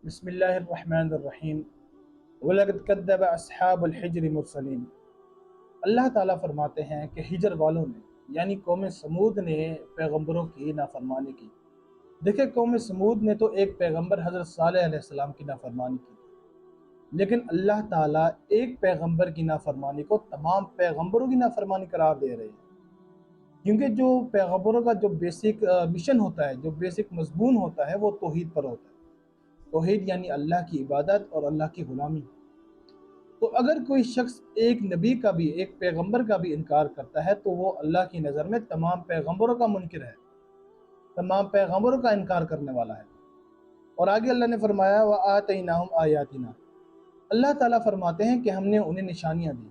بسم اللہ الرحمن الرحیم وَلَقَدْ كَذَّبَ أَصْحَابُ الْحِجْرِ مُرْسَلِينَ۔ اللہ تعالیٰ فرماتے ہیں کہ ہجر والوں نے یعنی قوم سمود نے پیغمبروں کی نافرمانی کی۔ دیکھیں، قوم سمود نے تو ایک پیغمبر حضرت صالح علیہ السلام کی نافرمانی کی تھی، لیکن اللہ تعالیٰ ایک پیغمبر کی نافرمانی کو تمام پیغمبروں کی نافرمانی قرار دے رہے ہیں، کیونکہ جو پیغمبروں کا جو بیسک مشن ہوتا ہے، جو بیسک مضمون ہوتا ہے، وہ توحید پر ہوتا ہے۔ توحید یعنی اللہ کی عبادت اور اللہ کی غلامی۔ تو اگر کوئی شخص ایک نبی کا بھی، ایک پیغمبر کا بھی انکار کرتا ہے تو وہ اللہ کی نظر میں تمام پیغمبروں کا منکر ہے، تمام پیغمبروں کا انکار کرنے والا ہے۔ اور آگے اللہ نے فرمایا وَآتَيْنَاهُمْ آیَاتِنَا۔ اللہ تعالیٰ فرماتے ہیں کہ ہم نے انہیں نشانیاں دی،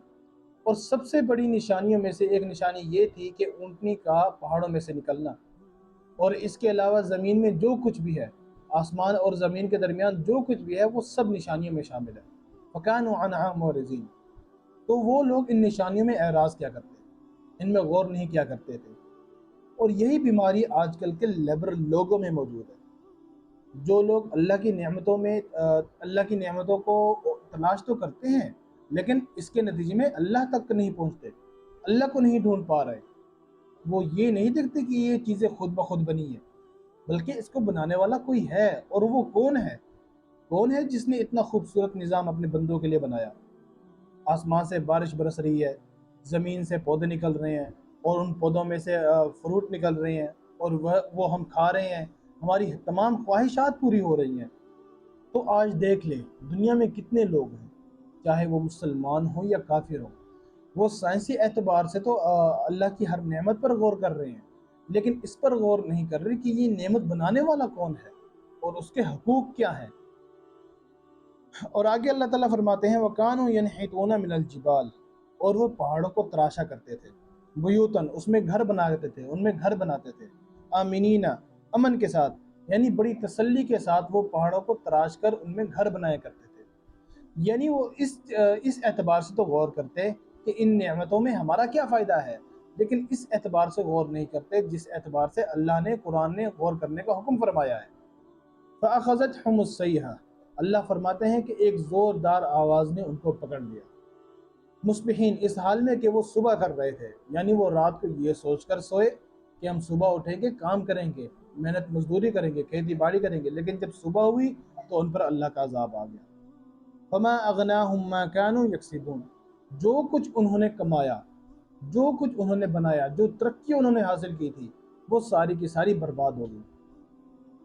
اور سب سے بڑی نشانیوں میں سے ایک نشانی یہ تھی کہ اونٹنی کا پہاڑوں میں سے نکلنا، اور اس کے علاوہ زمین میں جو کچھ بھی ہے، آسمان اور زمین کے درمیان جو کچھ بھی ہے، وہ سب نشانیوں میں شامل ہے۔ فَكَانُوا عَنْهَا مُعْرِضِينَ۔ تو وہ لوگ ان نشانیوں میں اعراض کیا کرتے، ان میں غور نہیں کیا کرتے تھے۔ اور یہی بیماری آج کل کے لیبرل لوگوں میں موجود ہے، جو لوگ اللہ کی نعمتوں کو تلاش تو کرتے ہیں، لیکن اس کے نتیجے میں اللہ تک نہیں پہنچتے، اللہ کو نہیں ڈھونڈ پا رہے۔ وہ یہ نہیں دیکھتے کہ یہ چیزیں خود بخود بنی ہیں، بلکہ اس کو بنانے والا کوئی ہے، اور وہ کون ہے جس نے اتنا خوبصورت نظام اپنے بندوں کے لیے بنایا۔ آسمان سے بارش برس رہی ہے، زمین سے پودے نکل رہے ہیں، اور ان پودوں میں سے فروٹ نکل رہے ہیں، اور وہ ہم کھا رہے ہیں، ہماری تمام خواہشات پوری ہو رہی ہیں۔ تو آج دیکھ لیں دنیا میں کتنے لوگ ہیں، چاہے وہ مسلمان ہوں یا کافر ہوں، وہ سائنسی اعتبار سے تو اللہ کی ہر نعمت پر غور کر رہے ہیں، لیکن اس پر غور نہیں کر رہے کہ یہ نعمت بنانے والا کون ہے اور اس کے حقوق کیا ہیں۔ اور آگے اللہ تعالیٰ فرماتے ہیں وَكَانُوا يَنْحِتُونَ مِنَ الْجِبَالِ۔ اور وہ پہاڑوں کو تراشا کرتے تھے، بیوتن، اس میں گھر بناتے تھے، ان میں گھر بناتے تھے، آمینین، امن کے ساتھ، یعنی بڑی تسلی کے ساتھ وہ پہاڑوں کو تراش کر ان میں گھر بنایا کرتے تھے۔ یعنی وہ اس اعتبار سے تو غور کرتے کہ ان نعمتوں میں ہمارا کیا فائدہ ہے، لیکن اس اعتبار سے غور نہیں کرتے جس اعتبار سے اللہ نے، قرآن نے غور کرنے کا حکم فرمایا ہے۔ فَأَخَذَتْهُمُ الصَّيْحَةُ۔ اللہ فرماتے ہیں کہ ایک زوردار آواز نے ان کو پکڑ لیا، مصبحین، اس حال میں کہ وہ صبح کر رہے تھے، یعنی وہ رات کو یہ سوچ کر سوئے کہ ہم صبح اٹھیں گے، کام کریں گے، محنت مزدوری کریں گے، کھیتی باڑی کریں گے، لیکن جب صبح ہوئی تو ان پر اللہ کا عذاب آ گیا۔ فَمَا أَغْنَاهُمْ مَا كَانُوا يَكْسِبُونَ۔ جو کچھ انہوں نے کمایا، جو کچھ انہوں نے بنایا، جو ترقی انہوں نے حاصل کی تھی، وہ ساری کی ساری برباد ہو گئی۔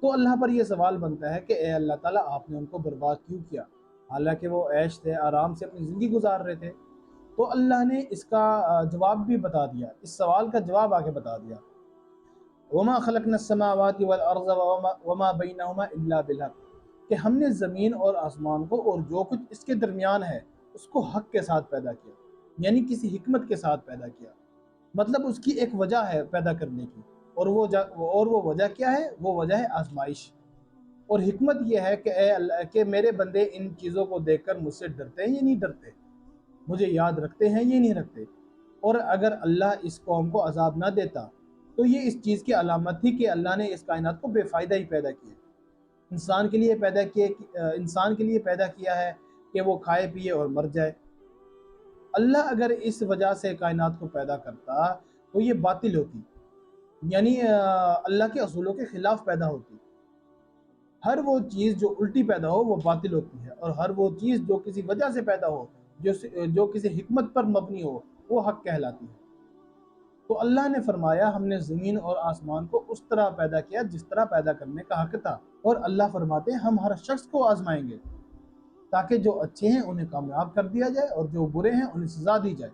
تو اللہ پر یہ سوال بنتا ہے کہ اے اللہ تعالیٰ، آپ نے ان کو برباد کیوں کیا، حالانکہ وہ عیش تھے، آرام سے اپنی زندگی گزار رہے تھے۔ تو اللہ نے اس کا جواب بھی بتا دیا، اس سوال کا جواب آگے بتا دیا، وَمَا خَلَقْنَا السَّمَاوَاتِ وَالْأَرْضَ وَمَا بَيْنَهُمَا إِلَّا بِالْحَقِّ، کہ ہم نے زمین اور آسمان کو اور جو کچھ اس کے درمیان ہے اس کو حق کے ساتھ پیدا کیا، یعنی کسی حکمت کے ساتھ پیدا کیا۔ مطلب اس کی ایک وجہ ہے پیدا کرنے کی، اور وہ وجہ کیا ہے؟ وہ وجہ ہے آزمائش۔ اور حکمت یہ ہے کہ اے اللہ، کہ میرے بندے ان چیزوں کو دیکھ کر مجھ سے ڈرتے ہیں یا نہیں ڈرتے، مجھے یاد رکھتے ہیں یہ نہیں رکھتے۔ اور اگر اللہ اس قوم کو عذاب نہ دیتا تو یہ اس چیز کی علامت تھی کہ اللہ نے اس کائنات کو بے فائدہ ہی پیدا کیا، انسان کے لیے پیدا کیا ہے کہ وہ کھائے پیے اور مر جائے۔ اللہ اگر اس وجہ سے کائنات کو پیدا کرتا تو یہ باطل ہوتی، یعنی اللہ کے اصولوں کے خلاف پیدا ہوتی۔ ہر وہ چیز جو الٹی پیدا ہو وہ باطل ہوتی ہے، اور ہر وہ چیز جو کسی وجہ سے پیدا ہو، جو کسی حکمت پر مبنی ہو، وہ حق کہلاتی ہے۔ تو اللہ نے فرمایا ہم نے زمین اور آسمان کو اس طرح پیدا کیا جس طرح پیدا کرنے کا حق تھا، اور اللہ فرماتے ہیں ہم ہر شخص کو آزمائیں گے، تاکہ جو اچھے ہیں انہیں کامیاب کر دیا جائے اور جو برے ہیں انہیں سزا دی جائے۔